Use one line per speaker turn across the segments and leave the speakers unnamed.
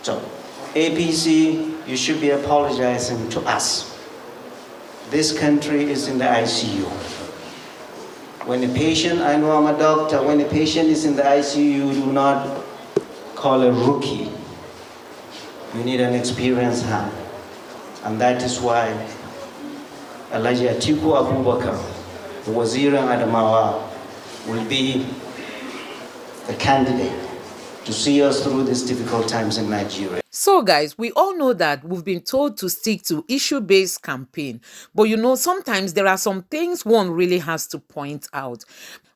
So, APC, you should be apologizing to us. This country is in the ICU. When a patient, I know I'm a doctor, when a patient is in the ICU, you do not call a rookie. You need an experienced hand. And that is why Atiku Abubakar, the Wazir Adamawa, will be the candidate to see us through these difficult times in Nigeria.
So guys, we all know that we've been told to stick to issue-based campaign. But sometimes there are some things one really has to point out.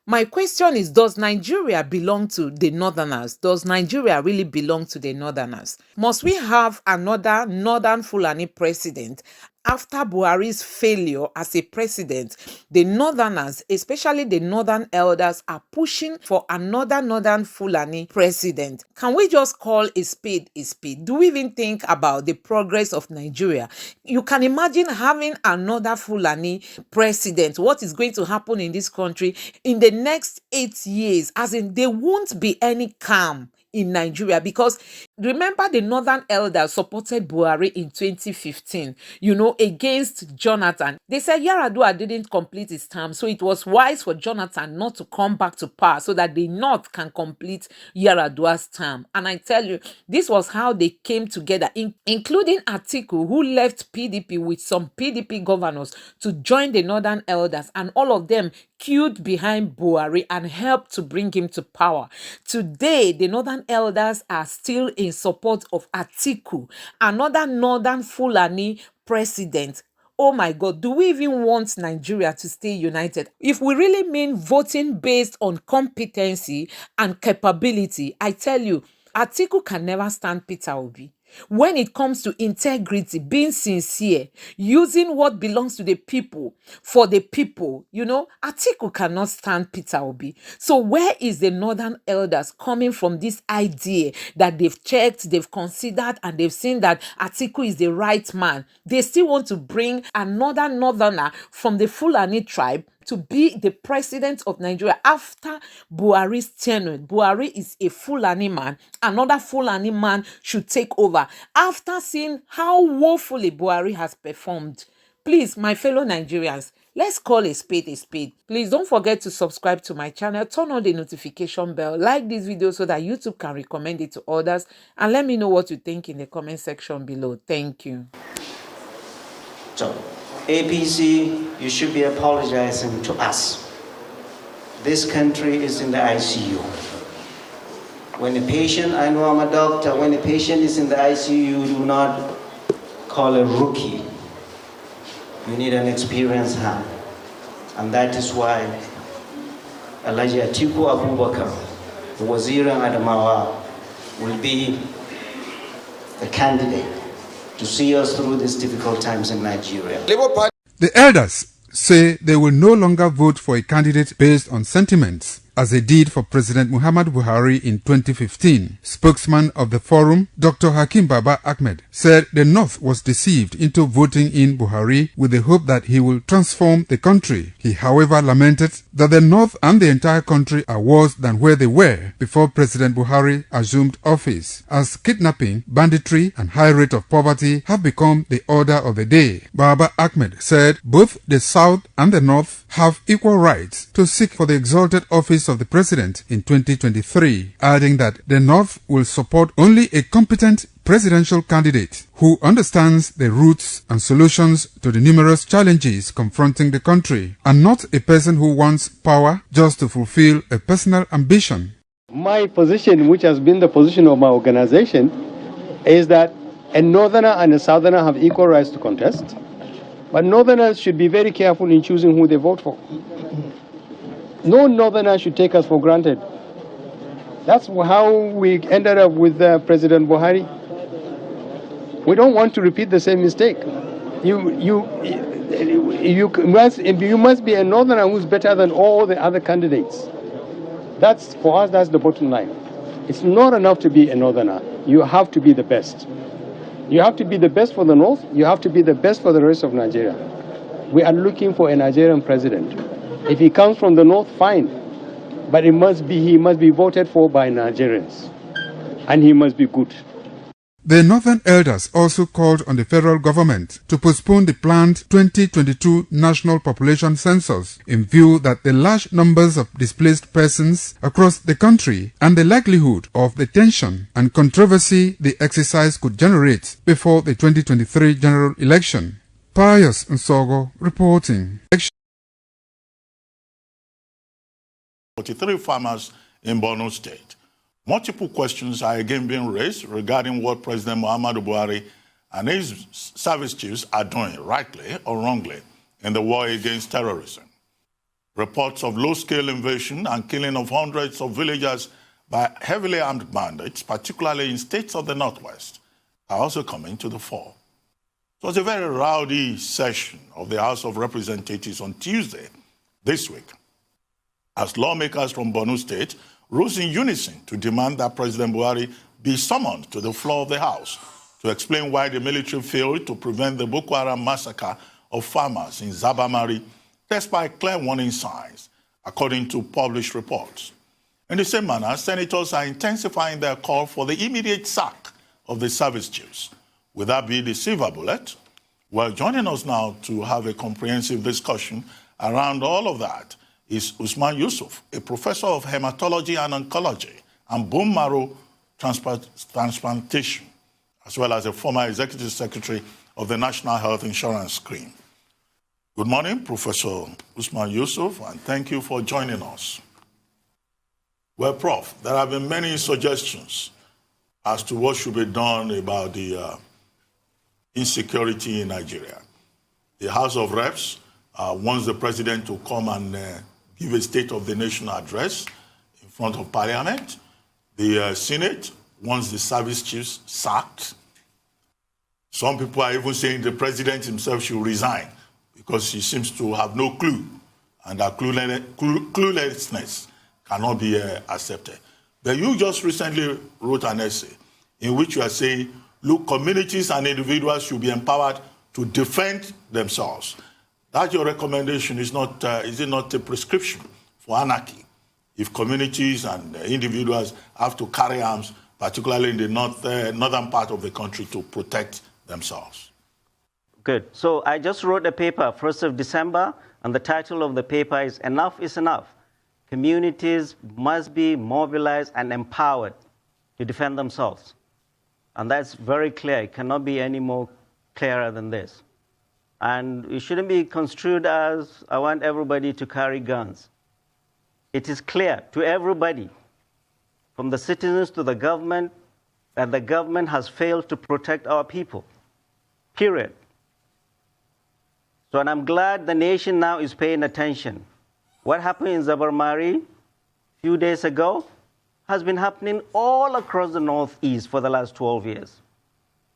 My question is, does Nigeria belong to the Northerners? Does Nigeria really belong to the Northerners? Must we have another Northern Fulani president? After Buhari's failure as a president, the Northerners, especially the Northern elders, are pushing for another Northern Fulani president. Can we just call a spade a spade? Do we even think about the progress of Nigeria? You can imagine having another Fulani president. What is going to happen in this country in the next 8 years? As in, there won't be any calm in Nigeria, because remember, the Northern elders supported Buhari in 2015, against Jonathan. They said Yaradua didn't complete his term, so it was wise for Jonathan not to come back to power so that the North can complete Yaradua's term. And I tell you, this was how they came together, including Atiku, who left PDP with some PDP governors to join the Northern elders, and all of them queued behind Buhari and helped to bring him to power. Today, the Northern elders are still in support of Atiku, another Northern Fulani president. Oh my God, do we even want Nigeria to stay united? If we really mean voting based on competency and capability, I tell you, Atiku can never stand Peter Obi. When it comes to integrity, being sincere, using what belongs to the people for the people, Atiku cannot stand Peter Obi. So where is the Northern elders coming from this idea that they've checked, they've considered, and they've seen that Atiku is the right man? They still want to bring another Northerner from the Fulani tribe to be the president of Nigeria after Buhari's tenure. Buhari is a Fulani man. Another Fulani man should take over after seeing how woefully Buhari has performed. Please, my fellow Nigerians, let's call a spade a spade. Please don't forget to subscribe to my channel, turn on the notification bell, like this video so that YouTube can recommend it to others, and let me know what you think in the comment section below. Thank you.
So, APC, you should be apologizing to us. This country is in the ICU. When a patient, I know I'm a doctor, when a patient is in the ICU, you do not call a rookie. You need an experienced hand. And that is why Atiku Abubakar, the Wazir Adamawa, will be the candidate to see us through these difficult times in Nigeria.
The elders say they will no longer vote for a candidate based on sentiments, as they did for President Muhammad Buhari in 2015. Spokesman of the forum, Dr. Hakim Baba Ahmed, said the North was deceived into voting in Buhari with the hope that he will transform the country. He, however, lamented that the North and the entire country are worse than where they were before President Buhari assumed office, as kidnapping, banditry, and high rate of poverty have become the order of the day. Baba Ahmed said both the South and the North have equal rights to seek for the exalted office of the president in 2023, adding that the North will support only a competent presidential candidate who understands the roots and solutions to the numerous challenges confronting the country, and not a person who wants power just to fulfill a personal ambition.
My position, which has been the position of my organization, is that a Northerner and a Southerner have equal rights to contest, but Northerners should be very careful in choosing who they vote for. No Northerner should take us for granted. That's how we ended up with President Buhari. We don't want to repeat the same mistake. You must be a Northerner who's better than all the other candidates. That's, for us, that's the bottom line. It's not enough to be a Northerner. You have to be the best. You have to be the best for the North. You have to be the best for the rest of Nigeria. We are looking for a Nigerian president. If he comes from the North, fine. But he must be voted for by Nigerians. And he must be good.
The Northern Elders also called on the federal government to postpone the planned 2022 national population census in view that the large numbers of displaced persons across the country and the likelihood of the tension and controversy the exercise could generate before the 2023 general election. Pius Nsogo reporting.
43 farmers in Borno State. Multiple questions are again being raised regarding what President Muhammadu Buhari and his service chiefs are doing, rightly or wrongly, in the war against terrorism. Reports of low-scale invasion and killing of hundreds of villagers by heavily armed bandits, particularly in states of the Northwest, are also coming to the fore. It was a very rowdy session of the House of Representatives on Tuesday this week, as lawmakers from Borno State rose in unison to demand that President Buhari be summoned to the floor of the House to explain why the military failed to prevent the Boko Haram massacre of farmers in Zabamari, despite clear warning signs, according to published reports. In the same manner, senators are intensifying their call for the immediate sack of the service chiefs. Will that be the silver bullet? Well, joining us now to have a comprehensive discussion around all of that is Usman Yusuf, a professor of hematology and oncology and bone marrow transplantation, as well as a former executive secretary of the National Health Insurance Scheme. Good morning, Professor Usman Yusuf, and thank you for joining us. Well, Prof, there have been many suggestions as to what should be done about the insecurity in Nigeria. The House of Reps wants the president to come and give a State of the Nation address in front of Parliament. The Senate wants the service chiefs sacked. Some people are even saying the president himself should resign because he seems to have no clue, and that cluelessness cannot be accepted. But you just recently wrote an essay in which you are saying, look, communities and individuals should be empowered to defend themselves. That your recommendation is not, is it not a prescription for anarchy? If communities and individuals have to carry arms, particularly in the northern part of the country, to protect themselves.
Good. So I just wrote a paper, 1st of December, and the title of the paper is Enough is Enough. Communities must be mobilized and empowered to defend themselves. And that's very clear. It cannot be any more clearer than this. And it shouldn't be construed as, I want everybody to carry guns. It is clear to everybody, from the citizens to the government, that the government has failed to protect our people, period. So, and I'm glad the nation now is paying attention. What happened in Zabarmari a few days ago has been happening all across the Northeast for the last 12 years,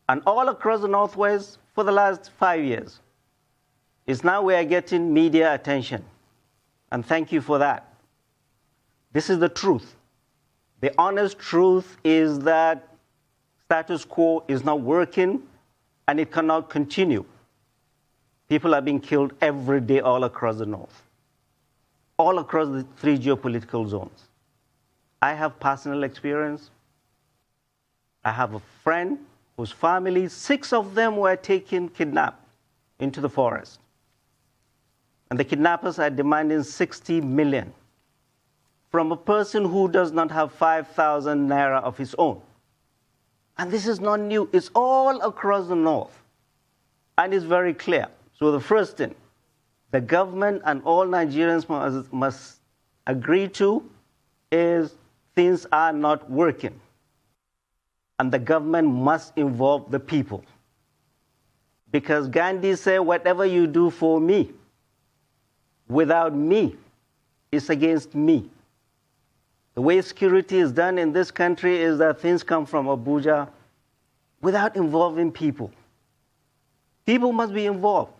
and all across the Northwest for the last 5 years. It's now we are getting media attention, and thank you for that. This is the truth. The honest truth is that status quo is not working, and it cannot continue. People are being killed every day all across the North, all across the 3 geopolitical zones. I have personal experience. I have a friend whose family, 6 of them were taken kidnapped into the forest. And the kidnappers are demanding 60 million from a person who does not have 5,000 naira of his own. And this is not new. It's all across the North. And it's very clear. So the first thing, the government and all Nigerians must agree to is things are not working. And the government must involve the people. Because Gandhi said, whatever you do for me, without me, is against me. The way security is done in this country is that things come from Abuja without involving people. People must be involved.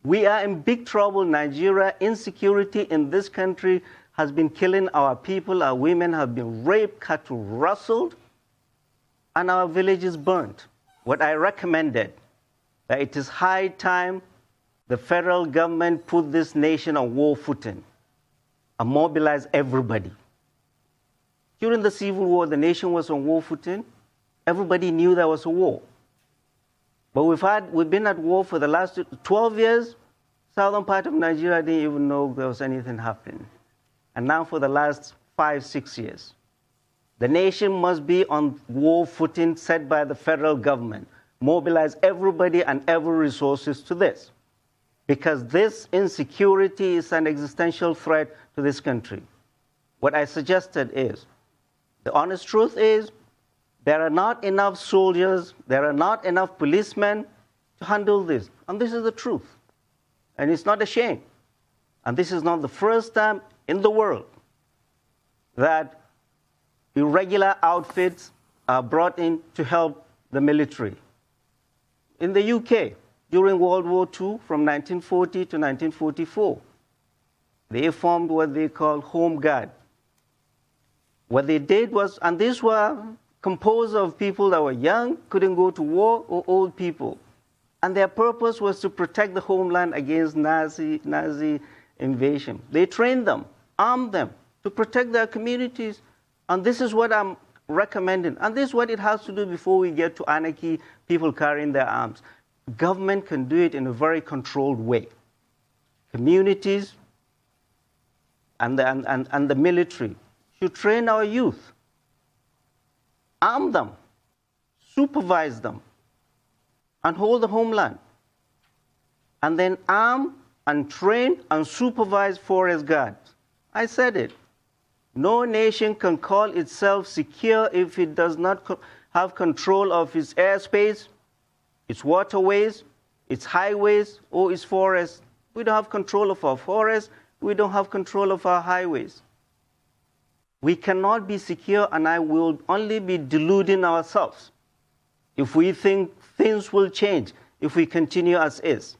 We are in big trouble. Nigeria, insecurity in this country has been killing our people. Our women have been raped, cattle rustled, and our villages burnt. What I recommended, that it is high time the federal government put this nation on war footing and mobilize everybody. During the Civil War, the nation was on war footing. Everybody knew there was a war. But we've been at war for the last 12 years. Southern part of Nigeria didn't even know there was anything happening. And now for the last 5, 6 years, the nation must be on war footing set by the federal government. Mobilize everybody and every resources to this. Because this insecurity is an existential threat to this country. What I suggested is, the honest truth is, there are not enough soldiers, there are not enough policemen to handle this. And this is the truth. And it's not a shame. And this is not the first time in the world that irregular outfits are brought in to help the military. In the UK, during World War II, from 1940 to 1944, they formed what they call Home Guard. What they did was, and these were composed of people that were young, couldn't go to war, or old people. And their purpose was to protect the homeland against Nazi invasion. They trained them, armed them to protect their communities. And this is what I'm recommending. And this is what it has to do before we get to anarchy, people carrying their arms. Government can do it in a very controlled way. Communities and the military should train our youth, arm them, supervise them, and hold the homeland. And then arm and train and supervise forest guards. I said it. No nation can call itself secure if it does not have control of its airspace, its waterways, its highways, or its forests. We don't have control of our forests. We don't have control of our highways. We cannot be secure, and I will only be deluding ourselves if we think things will change if we continue as is.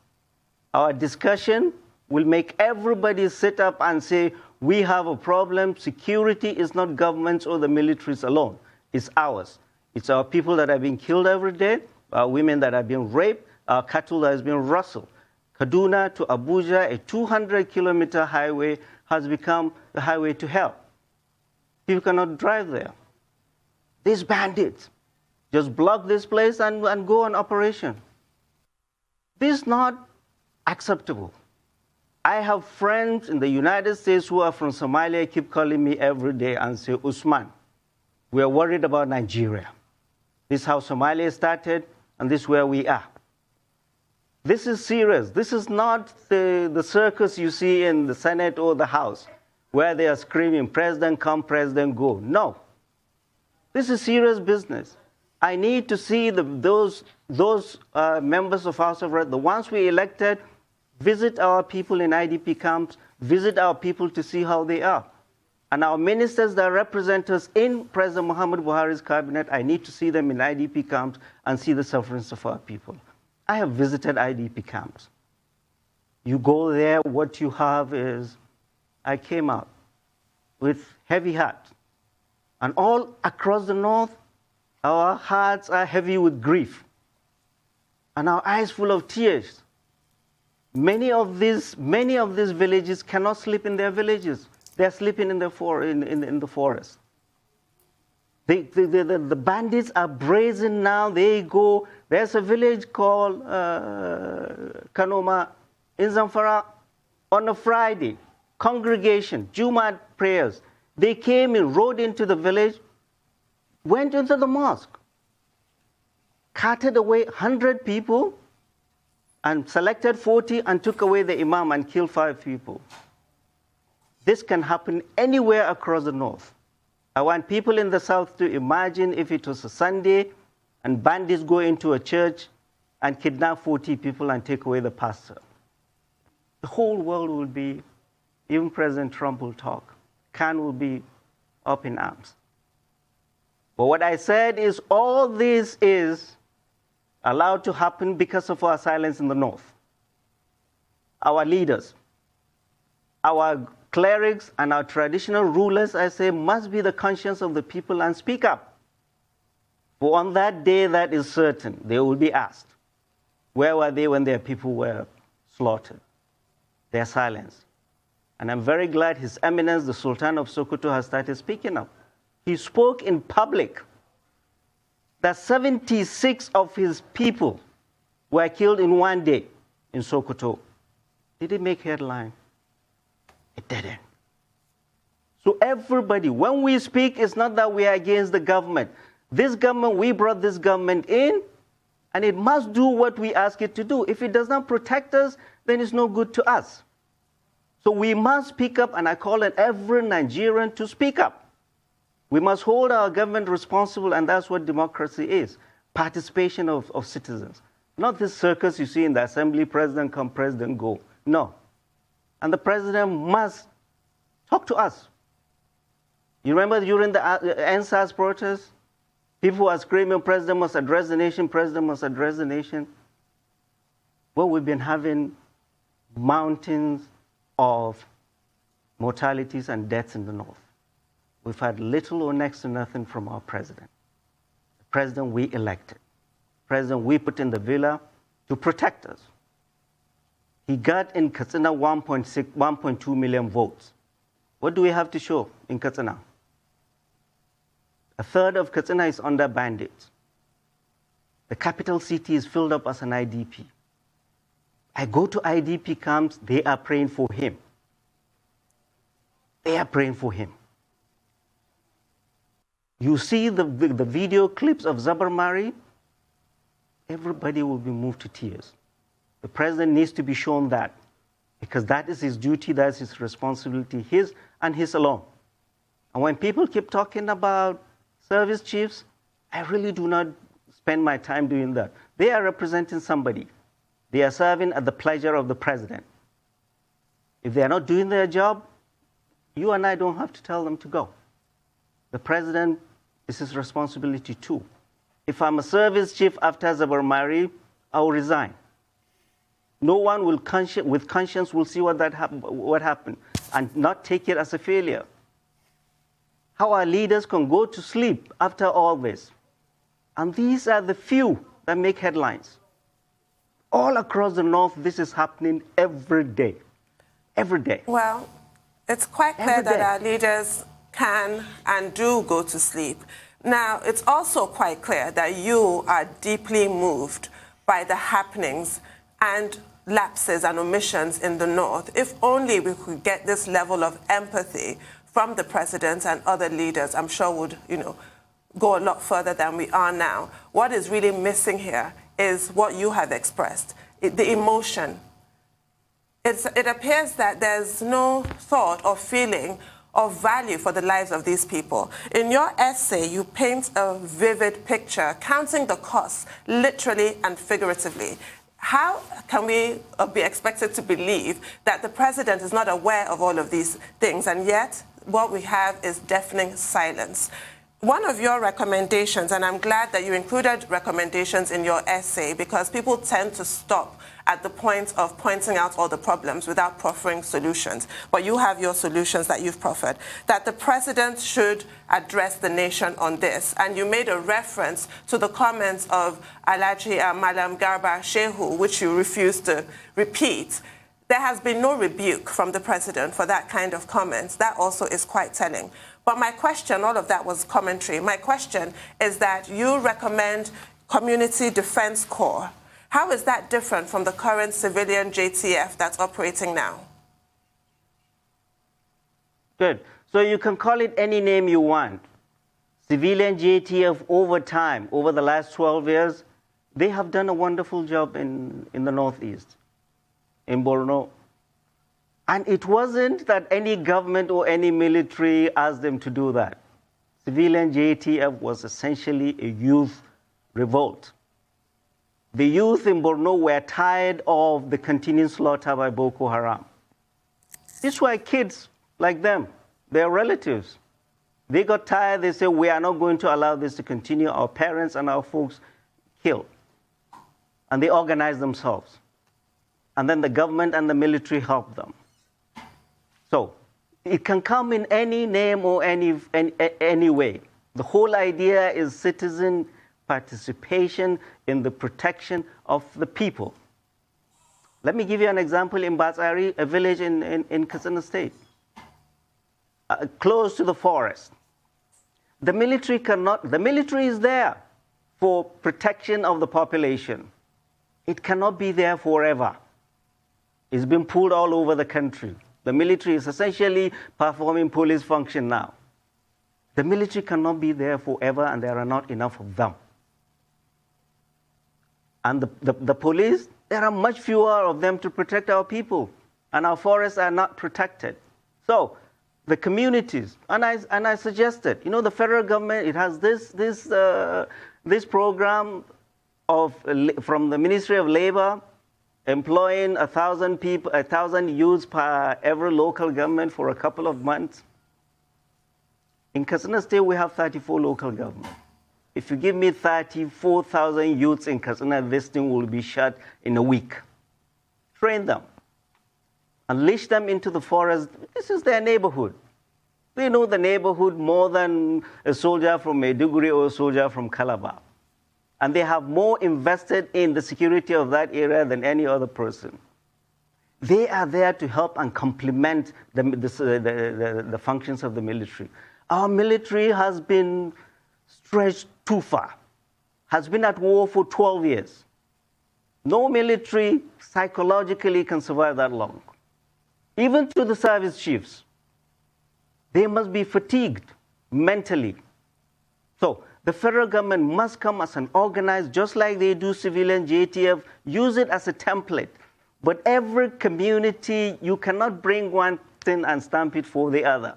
Our discussion will make everybody sit up and say, we have a problem. Security is not governments or the militaries alone. It's ours. It's our people that are being killed every day, our women that are being raped, our cattle that is being rustled. Kaduna to Abuja, a 200-kilometer highway, has become the highway to hell. People cannot drive there. These bandits just block this place and go on operation. This is not acceptable. I have friends in the United States who are from Somalia, keep calling me every day and say, Usman, we are worried about Nigeria. This is how Somalia started, and this is where we are. This is serious. This is not the circus you see in the Senate or the House, where they are screaming, President come, President go. No. This is serious business. I need to see those members of House of Reps, the ones we elected, visit our people in IDP camps, visit our people to see how they are. And our ministers that represent us in President Muhammad Buhari's cabinet, I need to see them in IDP camps and see the sufferings of our people. I have visited IDP camps. You go there, what you have is, I came out with heavy heart. And all across the north, our hearts are heavy with grief. And our eyes full of tears. Many of these villages cannot sleep in their villages. They're sleeping in the forest. The bandits are brazen now. They go. There's a village called Kanoma in Zamfara on a Friday. Congregation, Jumat prayers. They came in, rode into the village, went into the mosque, carted away 100 people, and selected 40 and took away the imam and killed 5 people. This can happen anywhere across the north. I want people in the south to imagine if it was a Sunday and bandits go into a church and kidnap 40 people and take away the pastor. The whole world will be, even President Trump will talk. Khan will be up in arms. But what I said is all this is allowed to happen because of our silence in the north. Our leaders, our clerics, and our traditional rulers, I say, must be the conscience of the people and speak up. For on that day, that is certain, they will be asked, where were they when their people were slaughtered? Their silence. And I'm very glad His Eminence, the Sultan of Sokoto, has started speaking up. He spoke in public that 76 of his people were killed in one day in Sokoto. Did it make headline? It didn't. So everybody, when we speak, it's not that we are against the government. This government, we brought this government in, and it must do what we ask it to do. If it does not protect us, then it's no good to us. So we must speak up, and I call on every Nigerian to speak up. We must hold our government responsible, and that's what democracy is, participation of citizens. Not this circus you see in the assembly, president come, president go. No. And the president must talk to us. You remember during the NSAS protest, people were screaming, president must address the nation, president must address the nation. Well, we've been having mountains of mortalities and deaths in the north. We've had little or next to nothing from our president. The president we elected. President we put in the villa to protect us. He got in Katsina 1.2 million votes. What do we have to show in Katsina? A third of Katsina is under bandits. The capital city is filled up as an IDP. I go to IDP camps, they are praying for him. They are praying for him. You see the video clips of Zabarmari, everybody will be moved to tears. The president needs to be shown that, because that is his duty, that's his responsibility, his and his alone. And when people keep talking about service chiefs, I really do not spend my time doing that. They are representing somebody. They are serving at the pleasure of the president. If they are not doing their job, you and I don't have to tell them to go. The president is his responsibility too. If I'm a service chief after Zabarmari, I will resign. No one will with conscience will see what happened and not take it as a failure. How our leaders can go to sleep after all this. And these are the few that make headlines. All across the north, this is happening every day. Every day.
Well, it's quite clear that our leaders can and do go to sleep. Now, it's also quite clear that you are deeply moved by the happenings and lapses and omissions in the north. If only we could get this level of empathy from the president and other leaders, I'm sure would, go a lot further than we are now. What is really missing here is what you have expressed, the emotion. It appears that there's no thought or feeling of value for the lives of these people. In your essay, you paint a vivid picture, counting the costs, literally and figuratively. How can we be expected to believe that the president is not aware of all of these things, and yet what we have is deafening silence? One of your recommendations, and I'm glad that you included recommendations in your essay, because people tend to stop at the point of pointing out all the problems without proffering solutions. But you have your solutions that you've proffered, that the president should address the nation on this. And you made a reference to the comments of Alhaji Malam Garba Shehu, which you refused to repeat. There has been no rebuke from the president for that kind of comments. That also is quite telling. But my question, all of that was commentary. My question is that you recommend Community Defense Corps. How is that different from the current civilian JTF that's operating now?
Good. So you can call it any name you want. Civilian JTF over time, over the last 12 years, they have done a wonderful job in the Northeast, in Borno. And it wasn't that any government or any military asked them to do that. Civilian JTF was essentially a youth revolt. The youth in Borno were tired of the continued slaughter by Boko Haram. These were kids like them, their relatives. They got tired, they said, we are not going to allow this to continue, our parents and our folks killed. And they organized themselves. And then the government and the military helped them. So it can come in any name or any way. The whole idea is citizen participation in the protection of the people. Let me give you an example in Batsari, a village in Katsina State, close to the forest. The military is there. for protection of the population. It cannot be there forever. It's been pulled all over the country. The military is essentially performing police function now. The military cannot be there forever, and there are not enough of them. And the police, there are much fewer of them to protect our people, and our forests are not protected. So the communities, and I suggested, you know, the federal government, it has this program from the Ministry of Labor, employing 1,000 people, 1,000 youths per every local government for a couple of months. In Katsina State, we have 34 local governments. If you give me 34,000 youths in Katsina, this thing will be shut in a week. Train them. Unleash them into the forest. This is their neighborhood. They know the neighborhood more than a soldier from Maiduguri or a soldier from Calabar. And they have more invested in the security of that area than any other person. They are there to help and complement the functions of the military. Our military has been stretched too far, has been at war for 12 years. No military psychologically can survive that long. Even to the service chiefs, they must be fatigued mentally. So the federal government must come as an organized, just like they do civilian JTF, use it as a template. But every community, you cannot bring one thing and stamp it for the other.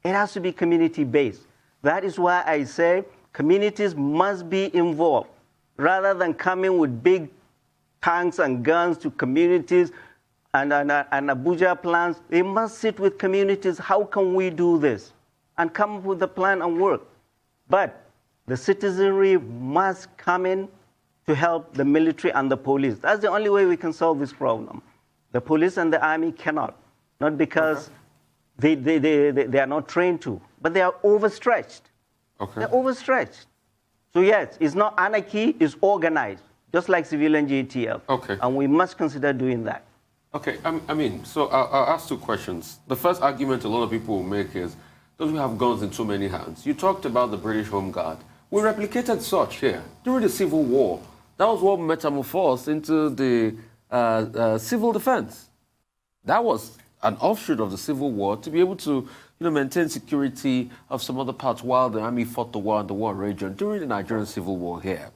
It has to be community-based. That is why I say communities must be involved. Rather than coming with big tanks and guns to communities and Abuja plans, they must sit with communities. How can we do this? And come up with a plan and work. But the citizenry must come in to help the military and the police. That's the only way we can solve this problem. The police and the army cannot. Not because they are not trained to, but they are overstretched.
Okay.
They're overstretched. So yes, it's not anarchy, it's organized, just like civilian JTF.
Okay.
And we must consider doing that.
Okay, so I'll ask two questions. The first argument a lot of people will make is, don't we have guns in too many hands? You talked about the British Home Guard. We replicated such here during the Civil War. That was what metamorphosed into the civil defense. That was an offshoot of the Civil War to be able to maintain security of some other parts while the army fought the war in the war region during the Nigerian Civil War here.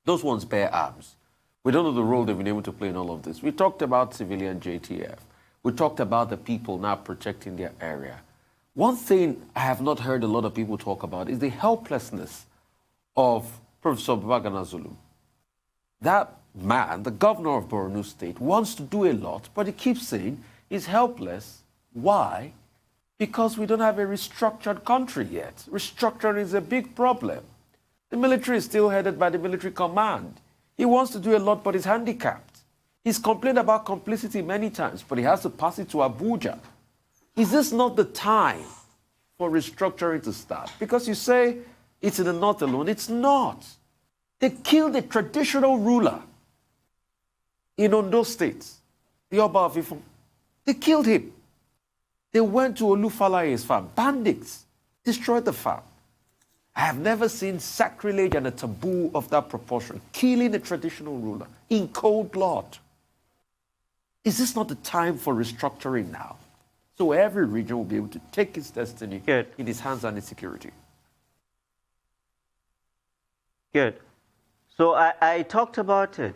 Those ones bear arms. We don't know the role they've been able to play in all of this. We talked about civilian JTF. We talked about the people now protecting their area. One thing I have not heard a lot of people talk about is the helplessness of Professor Babagana Zulum. That man, the governor of Borno State, wants to do a lot, but he keeps saying he's helpless. Why? Because we don't have a restructured country yet. Restructuring is a big problem. The military is still headed by the military command. He wants to do a lot, but he's handicapped. He's complained about complicity many times, but he has to pass it to Abuja. Is this not the time for restructuring to start? Because you say it's in the north alone. It's not. They killed a traditional ruler in Ondo State, the Oba of Ifon. They killed him. They went to Olufalaye's farm. Bandits destroyed the farm. I have never seen sacrilege and a taboo of that proportion, killing a traditional ruler in cold blood. Is this not the time for restructuring now? So every region will be able to take its destiny in its hands and its security.
Good. So I talked about it.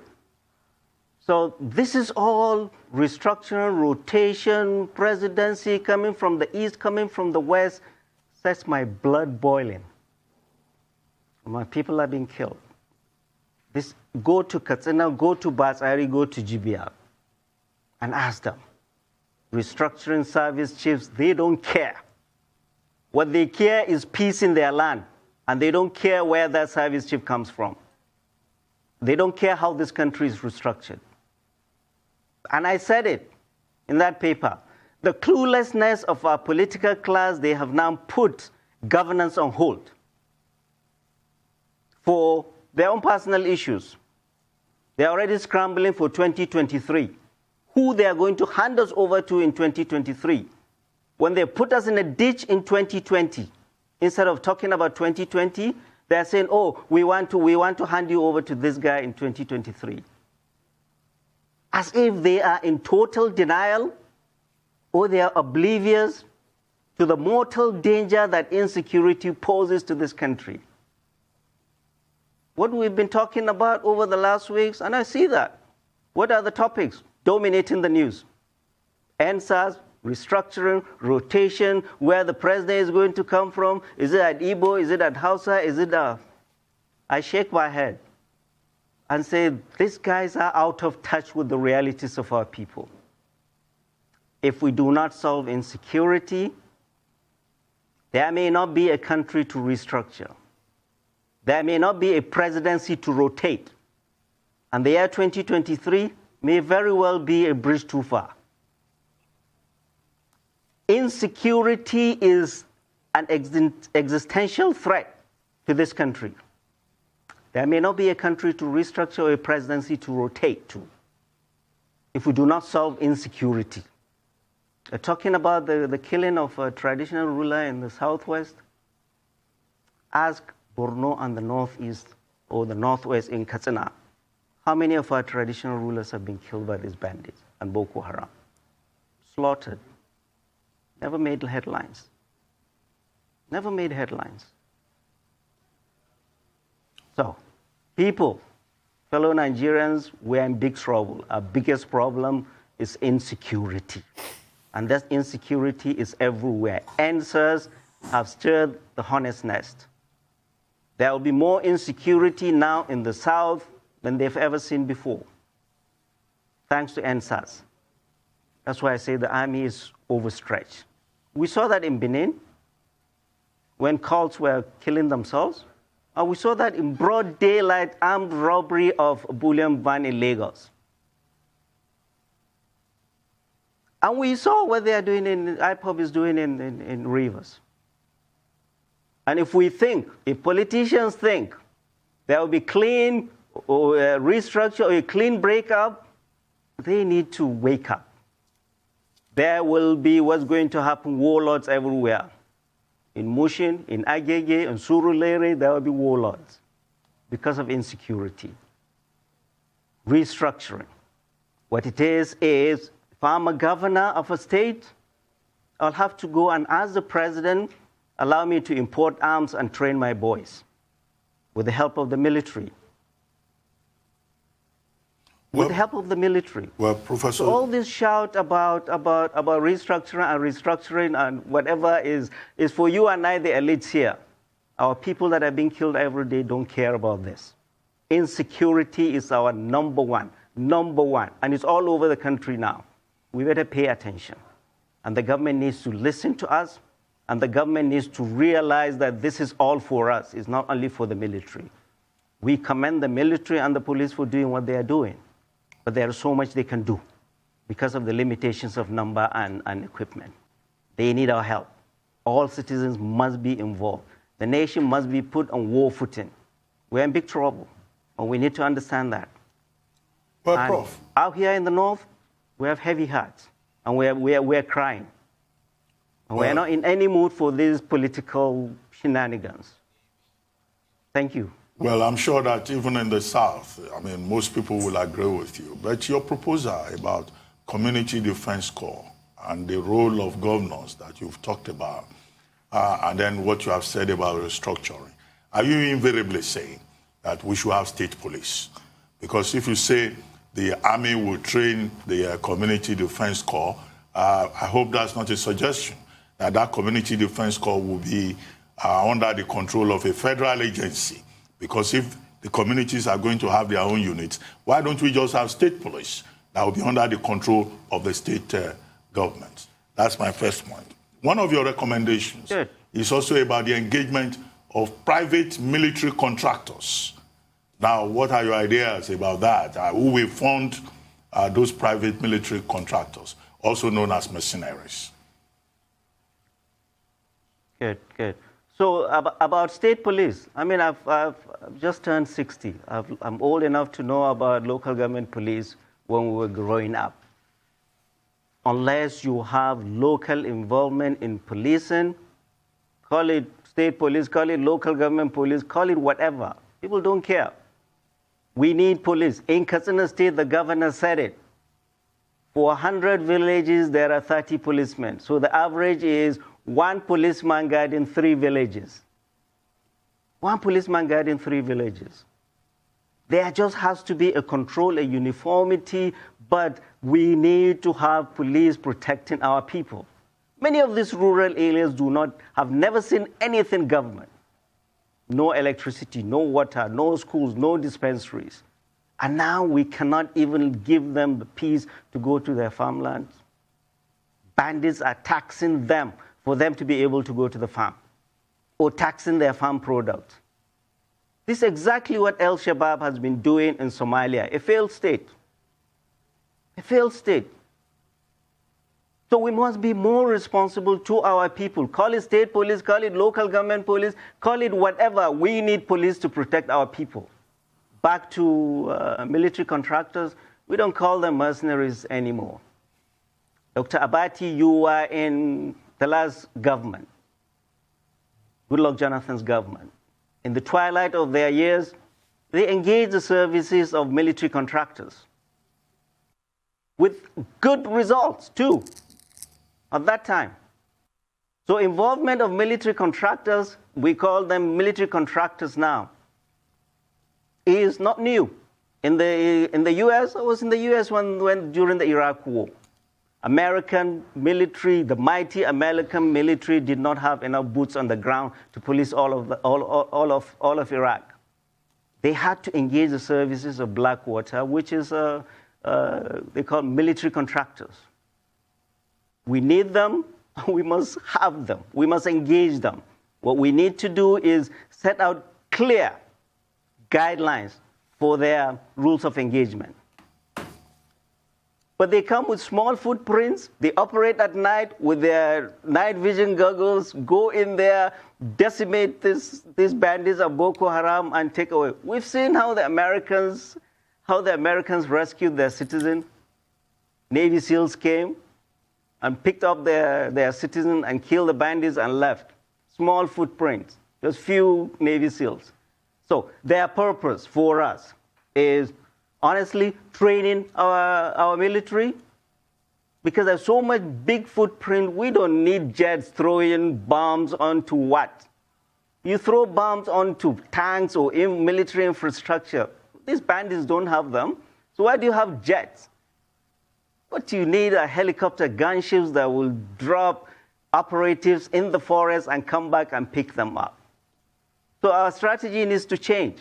So this is all restructuring, rotation, presidency, coming from the east, coming from the west, sets my blood boiling. My people are being killed. Go to Katsina, go to Batsari, go to GBR, and ask them. Restructuring service chiefs, they don't care. What they care is peace in their land, and they don't care where that service chief comes from. They don't care how this country is restructured. And I said it in that paper. The cluelessness of our political class, they have now put governance on hold for their own personal issues. They're already scrambling for 2023. Who they are going to hand us over to in 2023. When they put us in a ditch in 2020, instead of talking about 2020, They're saying, oh, we want to hand you over to this guy in 2023. As if they are in total denial or they are oblivious to the mortal danger that insecurity poses to this country. What we've been talking about over the last weeks, and I see that. What are the topics dominating the news? NSAS, restructuring, rotation, where the president is going to come from. Is it at Igbo? Is it at Hausa? Is it I shake my head and say, these guys are out of touch with the realities of our people. If we do not solve insecurity, there may not be a country to restructure. There may not be a presidency to rotate. And the year 2023 may very well be a bridge too far. Insecurity is an existential threat to this country. There may not be a country to restructure or a presidency to rotate to if we do not solve insecurity. Talking about the killing of a traditional ruler in the southwest, ask Borno and the northeast or the northwest in Katsina, how many of our traditional rulers have been killed by these bandits and Boko Haram? Slaughtered. Never made headlines. Never made headlines. So, people, fellow Nigerians, we're in big trouble. Our biggest problem is insecurity. And that insecurity is everywhere. Answers have stirred the hornet's nest. There will be more insecurity now in the South than they've ever seen before, thanks to NSAS. That's why I say the army is overstretched. We saw that in Benin, when cults were killing themselves. And we saw that in broad daylight armed robbery of a bullion van in Lagos. And we saw what they are doing IPOB is doing in Rivers. And if politicians think there will be clean or a restructure or a clean breakup, they need to wake up. There will be what's going to happen, warlords everywhere. In Mushin, in Agege, in Surulere, there will be warlords because of insecurity. Restructuring. What it is, if I'm a governor of a state, I'll have to go and ask the president, allow me to import arms and train my boys with the help of the military. With the help of the military.
Well, Professor...
So all this shout about restructuring and whatever is for you and I, the elites here. Our people that are being killed every day don't care about this. Insecurity is our number one, and it's all over the country now. We better pay attention. And the government needs to listen to us, and the government needs to realize that this is all for us. It's not only for the military. We commend the military and the police for doing what they are doing. But there is so much they can do because of the limitations of number and equipment. They need our help. All citizens must be involved. The nation must be put on war footing. We're in big trouble, and we need to understand that.
Well,
and
Prof.
Out here in the north, we have heavy hearts, and we're crying. And we're not in any mood for these political shenanigans. Thank you.
Well, I'm sure that even in the South, most people will agree with you. But your proposal about Community Defense Corps and the role of governors that you've talked about, and then what you have said about restructuring, are you invariably saying that we should have state police? Because if you say the army will train the Community Defense Corps, I hope that's not a suggestion, that Community Defense Corps will be under the control of a federal agency. Because if the communities are going to have their own units, why don't we just have state police that will be under the control of the state government? That's my first point. One of your recommendations is also about the engagement of private military contractors. Now, what are your ideas about that? Who will fund those private military contractors, also known as mercenaries?
Good. So about state police, I've just turned 60. I'm old enough to know about local government police when we were growing up. Unless you have local involvement in policing, call it state police, call it local government police, call it whatever. People don't care. We need police. In Katsina State, the governor said it. For 100 villages, there are 30 policemen. So the average is 1 policeman guarding 3 villages. 1 policeman guarding 3 villages. There just has to be a control, a uniformity, but we need to have police protecting our people. Many of these rural areas have never seen anything government. No electricity, no water, no schools, no dispensaries. And now we cannot even give them the peace to go to their farmlands. Bandits are taxing them for them to be able to go to the farm, or taxing their farm products. This is exactly what Al-Shabaab has been doing in Somalia, a failed state. A failed state. So we must be more responsible to our people. Call it state police, call it local government police, call it whatever. We need police to protect our people. Back to military contractors, we don't call them mercenaries anymore. Dr. Abati, you were in the last government, Goodluck Jonathan's government. In the twilight of their years, they engaged the services of military contractors with good results, too, at that time. So involvement of military contractors, we call them military contractors now, is not new. In the U.S., I was in the U.S. during the Iraq War. American military, the mighty American military, did not have enough boots on the ground to police all of Iraq. They had to engage the services of Blackwater, which is they call military contractors. We need them. We must have them. We must engage them. What we need to do is set out clear guidelines for their rules of engagement. But they come with small footprints. They operate at night with their night vision goggles, go in there, decimate these bandits of Boko Haram and take away. We've seen how the Americans rescued their citizen. Navy SEALs came and picked up their citizen and killed the bandits and left. Small footprints, just few Navy SEALs. So their purpose for us is honestly training our military, because there's so much big footprint. We don't need jets throwing bombs onto what? You throw bombs onto tanks or military infrastructure. These bandits don't have them. So why do you have jets? What you need are helicopter gunships that will drop operatives in the forest and come back and pick them up. So our strategy needs to change.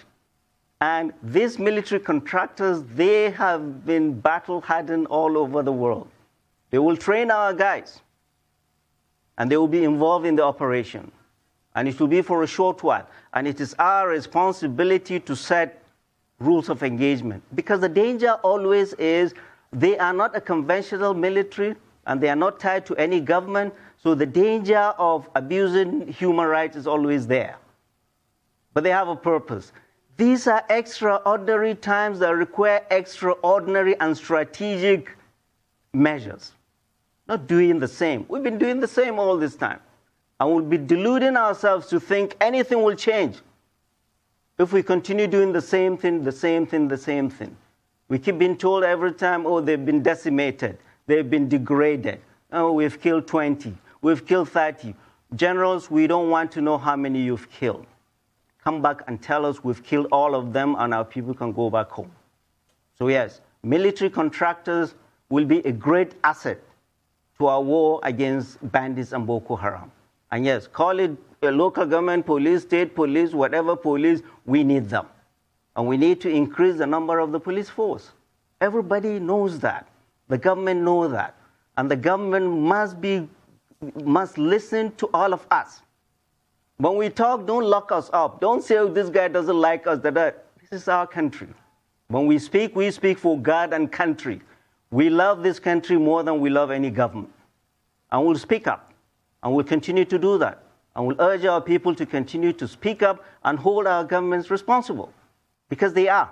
And these military contractors, they have been battle-hardened all over the world. They will train our guys, and they will be involved in the operation. And it will be for a short while. And it is our responsibility to set rules of engagement. Because the danger always is they are not a conventional military, and they are not tied to any government, so the danger of abusing human rights is always there. But they have a purpose. These are extraordinary times that require extraordinary and strategic measures. Not doing the same. We've been doing the same all this time. And we'll be deluding ourselves to think anything will change if we continue doing the same thing, the same thing, the same thing. We keep being told every time, oh, they've been decimated. They've been degraded. Oh, we've killed 20. We've killed 30. Generals, we don't want to know how many you've killed. Come back and tell us we've killed all of them and our people can go back home. So yes, military contractors will be a great asset to our war against bandits and Boko Haram. And yes, call it a local government police, state police, whatever police, we need them. And we need to increase the number of the police force. Everybody knows that. The government knows that. And the government must listen to all of us. When we talk, don't lock us up. Don't say, oh, this guy doesn't like us. This is our country. When we speak for God and country. We love this country more than we love any government. And we'll speak up. And we'll continue to do that. And we'll urge our people to continue to speak up and hold our governments responsible. Because they are.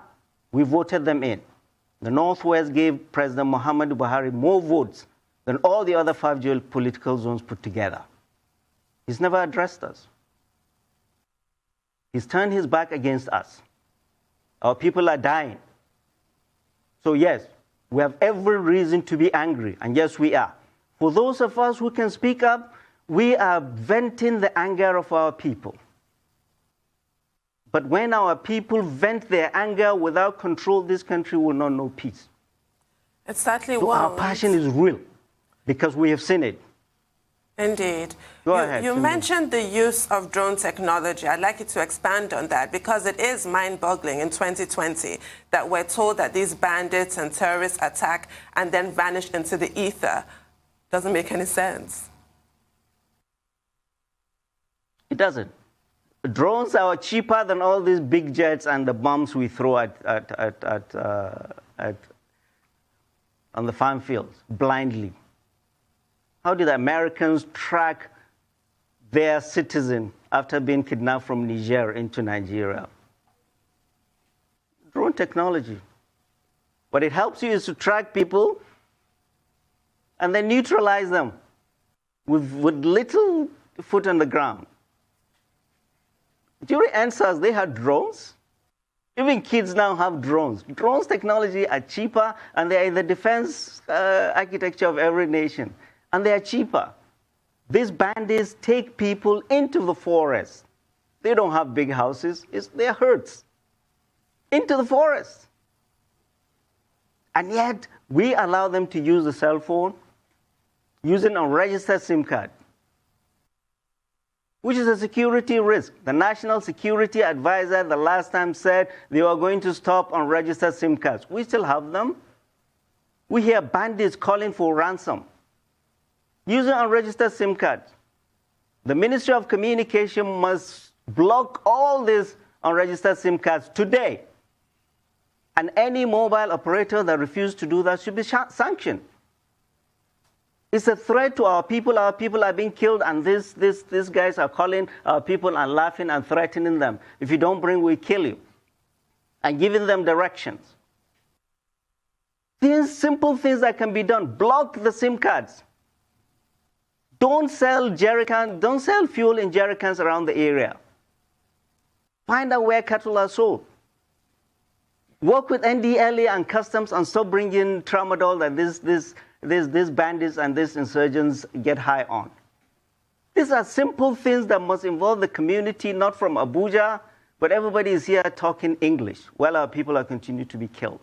We voted them in. The Northwest gave President Muhammadu Buhari more votes than all the other 5 geopolitical zones put together. He's never addressed us. He's turned his back against us. Our people are dying. So yes, we have every reason to be angry, and yes, we are. For those of us who can speak up, we are venting the anger of our people. But when our people vent their anger without control, this country will not know peace.
It certainly
So
won't.
our passion is real because we have seen it.
Indeed.
Go ahead.
You mentioned the use of drone technology. I'd like you to expand on that because it is mind-boggling in 2020 that we're told that these bandits and terrorists attack and then vanish into the ether. Doesn't make any sense.
It doesn't. Drones are cheaper than all these big jets and the bombs we throw on the farm fields blindly. How did Americans track their citizen after being kidnapped from Niger into Nigeria? Drone technology. What it helps you is to track people and then neutralize them with little foot on the ground. During NSAS, they had drones. Even kids now have drones. Drones technology are cheaper, and they are in the defense architecture of every nation. And they are cheaper. These bandits take people into the forest. They don't have big houses. They're herds. Into the forest. And yet, we allow them to use the cell phone using a registered SIM card, which is a security risk. The National Security Advisor the last time said they were going to stop unregistered SIM cards. We still have them. We hear bandits calling for ransom using unregistered SIM cards. The Ministry of Communication must block all these unregistered SIM cards today. And any mobile operator that refuses to do that should be sanctioned. It's a threat to our people. Our people are being killed, and these guys are calling our people and laughing and threatening them. If you don't bring, we kill you. And giving them directions. These simple things that can be done. Block the SIM cards. Don't sell fuel in jerry cans around the area. Find out where cattle are sold. Work with NDLA and customs and stop bringing tramadol that these bandits and these insurgents get high on. These are simple things that must involve the community, not from Abuja, but everybody is here talking English while our people are continuing to be killed.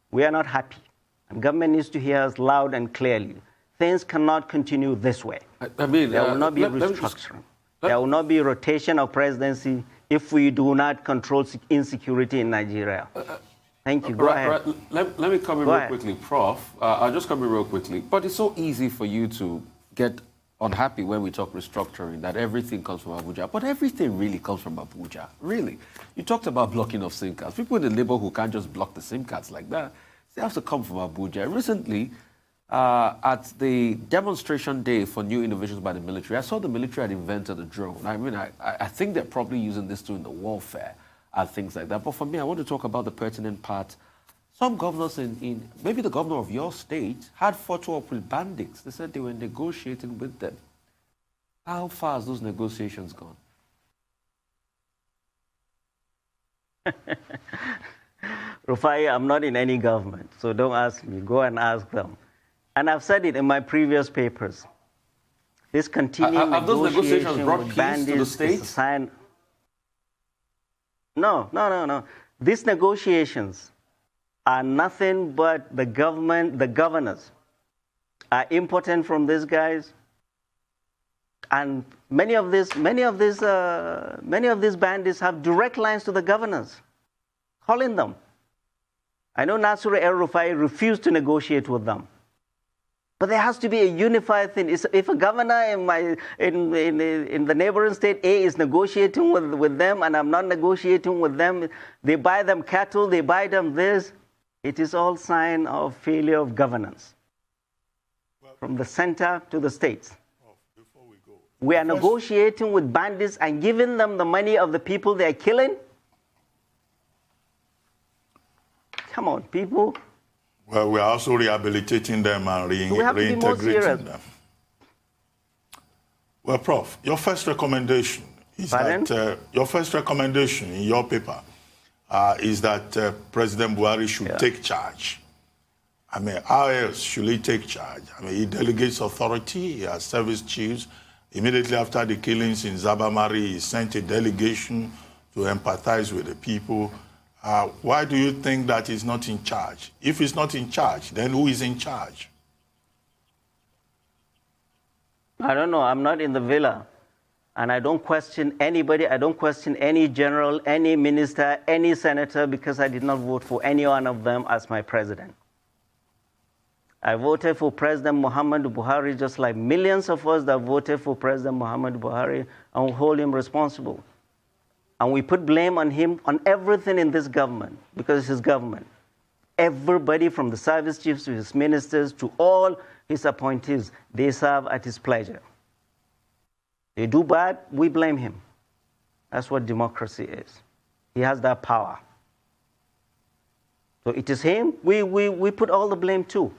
We are not happy. And government needs to hear us loud and clearly. Things cannot continue this way.
I mean,
there will not be restructuring. There will not be rotation of presidency if we do not control insecurity in Nigeria. Thank you. Go ahead.
Let me come in real quickly, Prof. I'll just come in real quickly. But it's so easy for you to get unhappy when we talk restructuring, that everything comes from Abuja. But everything really comes from Abuja, really. You talked about blocking of SIM cards. People in the neighborhood can't just block the SIM cards like that. They have to come from Abuja. Recently, at the demonstration day for new innovations by the military, I saw the military had invented a drone. I mean, I think they're probably using this too in the warfare and things like that. But for me, I want to talk about the pertinent part. Some governors maybe the governor of your state had photo up with bandits. They said they were negotiating with them. How far has those negotiations gone?
Rufai, I'm not in any government, so don't ask me. Go and ask them. And I've said it in my previous papers. This continuing
have those negotiations brought
with
peace
bandits
to the state?
is a sign. No. These negotiations are nothing but the governors are important from these guys, and many of these bandits have direct lines to the governors, calling them. I know Nasir El-Rufai refused to negotiate with them. But there has to be a unified thing. If a governor in the neighboring state A is negotiating with them and I'm not negotiating with them, they buy them cattle, they buy them this, it is all sign of failure of governance. From the center to the states. We are negotiating with bandits and giving them the money of the people they are killing. Come on, people.
Well, we are also rehabilitating them and reintegrating them. Well, Prof, your first recommendation is
Pardon?
that your first recommendation in your paper is that President Buhari should take charge. I mean, how else should he take charge? I mean, he delegates authority, he has service chiefs. Immediately after the killings in Zabamari, he sent a delegation to empathize with the people. Why do you think that he's not in charge? If he's not in charge, then who is in charge?
I don't know. I'm not in the villa. And I don't question anybody. I don't question any general, any minister, any senator, because I did not vote for any one of them as my president. I voted for President Muhammadu Buhari just like millions of us that voted for President Muhammadu Buhari, and we hold him responsible. And we put blame on him on everything in this government, because it's his government. Everybody from the service chiefs to his ministers to all his appointees, they serve at his pleasure. They do bad, we blame him. That's what democracy is. He has that power. So it is him, we put all the blame too.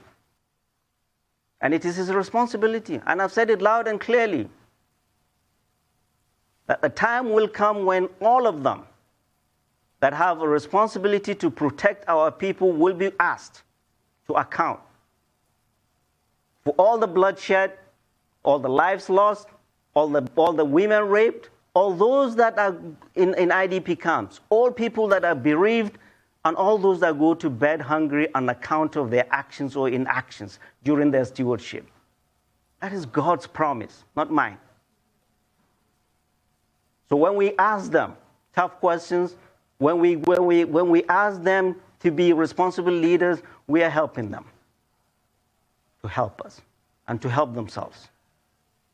And it is his responsibility. And I've said it loud and clearly, that a time will come when all of them that have a responsibility to protect our people will be asked to account for all the bloodshed, all the lives lost, all the women raped, all those that are in IDP camps, all people that are bereaved, and all those that go to bed hungry on account of their actions or inactions during their stewardship. That is God's promise, not mine. So when we ask them tough questions, when we ask them to be responsible leaders, we are helping them to help us and to help themselves.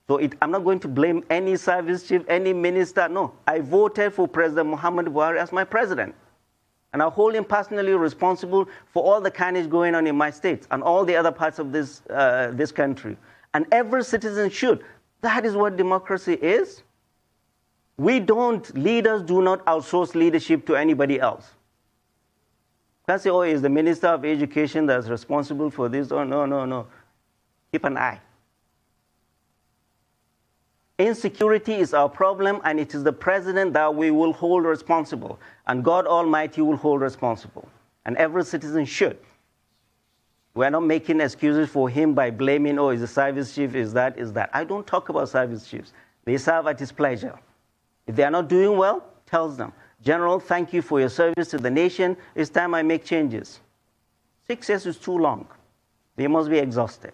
So I'm not going to blame any service chief, any minister. No, I voted for President Muhammadu Buhari as my president. And I hold him personally responsible for all the carnage going on in my state and all the other parts of this country. And every citizen should. That is what democracy is. Leaders do not outsource leadership to anybody else. You can't say, oh, is the Minister of Education that's responsible for this? Oh, no. Keep an eye. Insecurity is our problem, and it is the president that we will hold responsible. And God Almighty will hold responsible. And every citizen should. We're not making excuses for him by blaming, oh, is the service chief, is that. I don't talk about service chiefs. They serve at his pleasure. If they are not doing well, tells them, General, thank you for your service to the nation. It's time I make changes. 6 years is too long. They must be exhausted.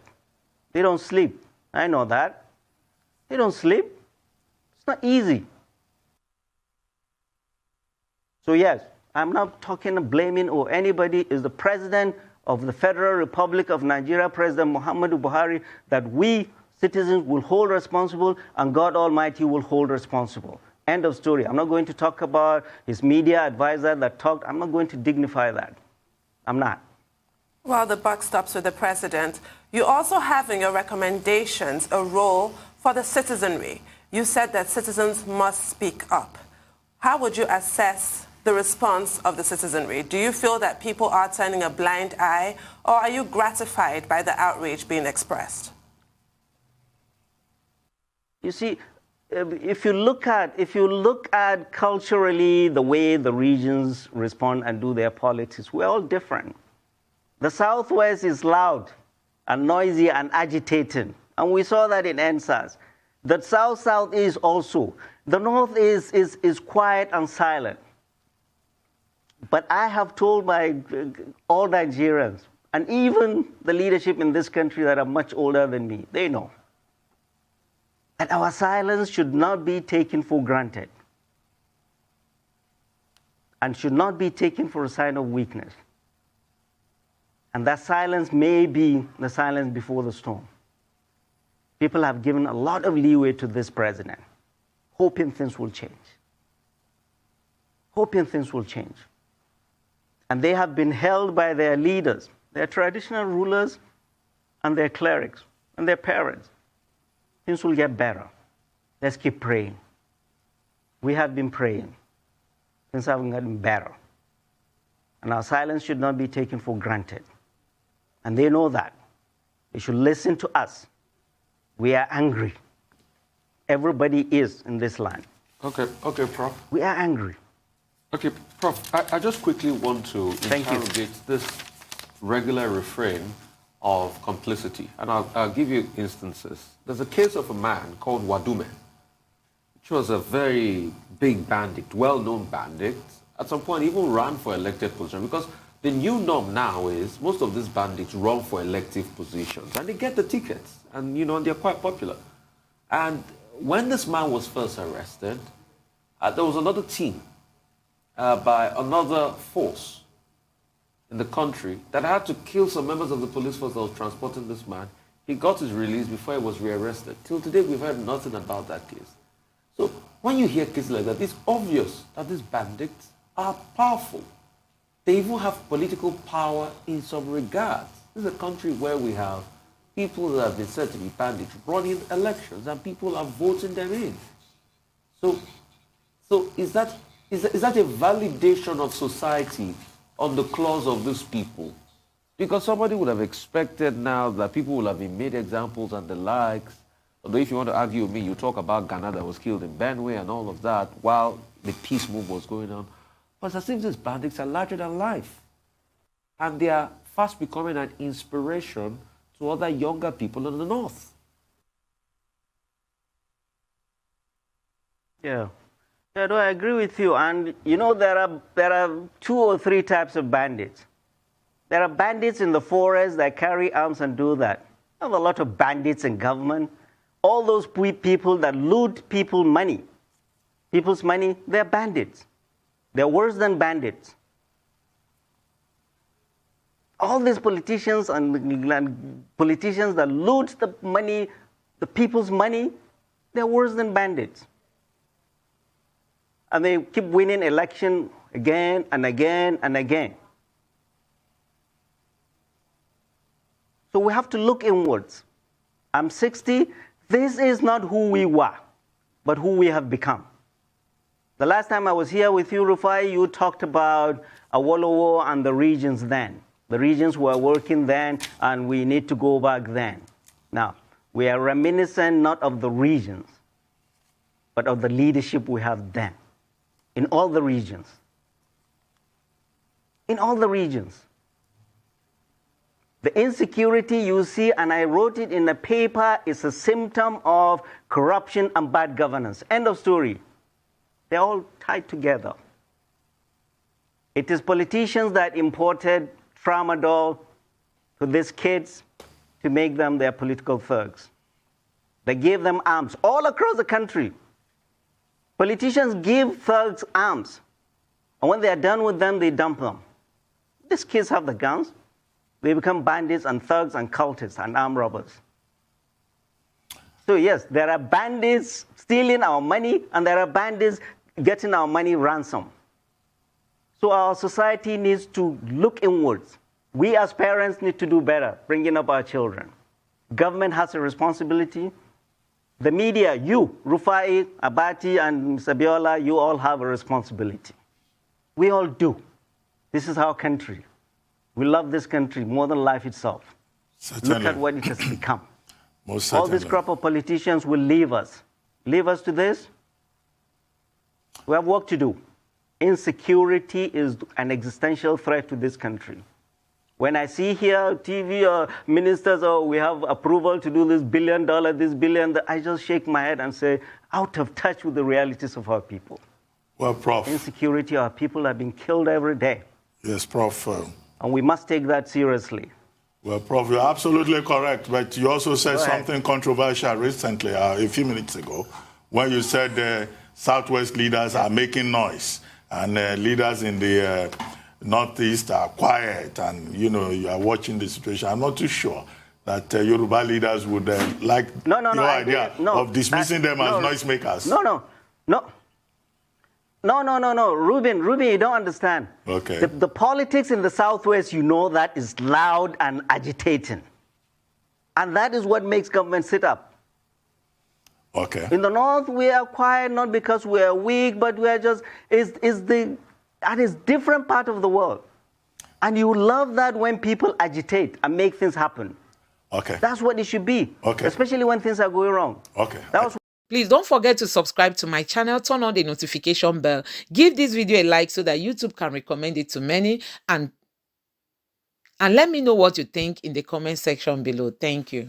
They don't sleep. I know that. They don't sleep. It's not easy. So yes, I'm not talking of blaming or anybody. Is the president of the Federal Republic of Nigeria, President Muhammadu Buhari, that we citizens will hold responsible and God Almighty will hold responsible. End of story. I'm not going to talk about his media advisor that talked. I'm not going to dignify that. I'm not.
Well, the buck stops with the president. You also have in your recommendations a role for the citizenry. You said that citizens must speak up. How would you assess the response of the citizenry? Do you feel that people are turning a blind eye, or are you gratified by the outrage being expressed?
You see, if you look at culturally the way the regions respond and do their politics, we're all different. The Southwest is loud and noisy and agitated, and we saw that in NSAS. The South is also. The North is quiet and silent. But I have told all Nigerians, and even the leadership in this country that are much older than me, they know that our silence should not be taken for granted and should not be taken for a sign of weakness. And that silence may be the silence before the storm. People have given a lot of leeway to this president, hoping things will change. Hoping things will change. And they have been held by their leaders, their traditional rulers, and their clerics, and their parents. Things will get better. Let's keep praying. We have been praying. Things have gotten better. And our silence should not be taken for granted. And they know that. They should listen to us. We are angry. Everybody is in this land.
Okay, Prof.
We are angry.
Okay, Prof, I just quickly want to
Thank you.
interrogate this regular refrain of complicity. And I'll give you instances. There's a case of a man called Wadume, which was a very big bandit, well-known bandit. At some point, even ran for elected position, because the new norm now is most of these bandits run for elective positions and they get the tickets, and they're quite popular. And when this man was first arrested, there was another team by another force in the country that had to kill some members of the police force that was transporting this man. He got his release before he was rearrested. Till today, we've heard nothing about that case. So when you hear cases like that, it's obvious that these bandits are powerful. They even have political power in some regards. This is a country where we have people that have been said to be bandits running elections and people are voting them in. So is that a validation of society on the clause of these people? Because somebody would have expected now that people will have been made examples and the likes. Although if you want to argue with me, you talk about Ghana that was killed in Benue and all of that while the peace move was going on. But it's as if these bandits are larger than life. And they are fast becoming an inspiration to other younger people in the North.
Yeah. Yeah, no, I agree with you. And there are 2 or 3 types of bandits. There are bandits in the forest that carry arms and do that. I have a lot of bandits in government. All those people that loot people's money, they're bandits. They're worse than bandits. All these politicians and politicians that loot the money, the people's money, they're worse than bandits. And they keep winning election again and again and again. So we have to look inwards. I'm 60. This is not who we were, but who we have become. The last time I was here with you, Rufai, you talked about Awolowo and the regions then. The regions were working then, and we need to go back then. Now, we are reminiscent not of the regions, but of the leadership we have then, in all the regions. In all the regions. The insecurity you see, and I wrote it in a paper, is a symptom of corruption and bad governance. End of story. They're all tied together. It is politicians that imported tramadol to these kids to make them their political thugs. They gave them arms all across the country. Politicians give thugs arms. And when they are done with them, they dump them. These kids have the guns. They become bandits and thugs and cultists and armed robbers. So yes, there are bandits stealing our money, and there are bandits getting our money ransom. So our society needs to look inwards. We as parents need to do better, bringing up our children. Government has a responsibility. The media, you, Rufai, Abati, and Sabiola, you all have a responsibility. We all do. This is our country. We love this country more than life itself.
Certainly.
Look at what it has become.
Most
All
certainly.
this crop of politicians will leave us. Leave us to this? We have work to do. Insecurity is an existential threat to this country. When I see here TV ministers, we have approval to do this $1 billion, this billion, I just shake my head and say, out of touch with the realities of our people.
Well, Prof.
Insecurity, our people are being killed every day.
Yes, Prof.
And we must take that seriously.
Well, Prof, you're absolutely correct, but you also said something controversial recently, a few minutes ago, when you said Southwest leaders are making noise, and leaders in the Northeast are quiet, and, you are watching the situation. I'm not too sure that Yoruba leaders would like your idea of dismissing them as noisemakers.
No. Ruben, you don't understand.
Okay.
The politics in the Southwest, that is loud and agitating. And that is what makes government sit up.
Okay.
In the North, we are quiet, not because we are weak, but we are just, that is different part of the world. And you love that when people agitate and make things happen.
Okay.
That's what it should be.
Okay.
Especially when things are going wrong.
Okay.
That was
Please don't forget to subscribe to my channel, turn on the notification bell, give this video a like so that YouTube can recommend it to many, and let me know what you think in the comment section below. Thank you.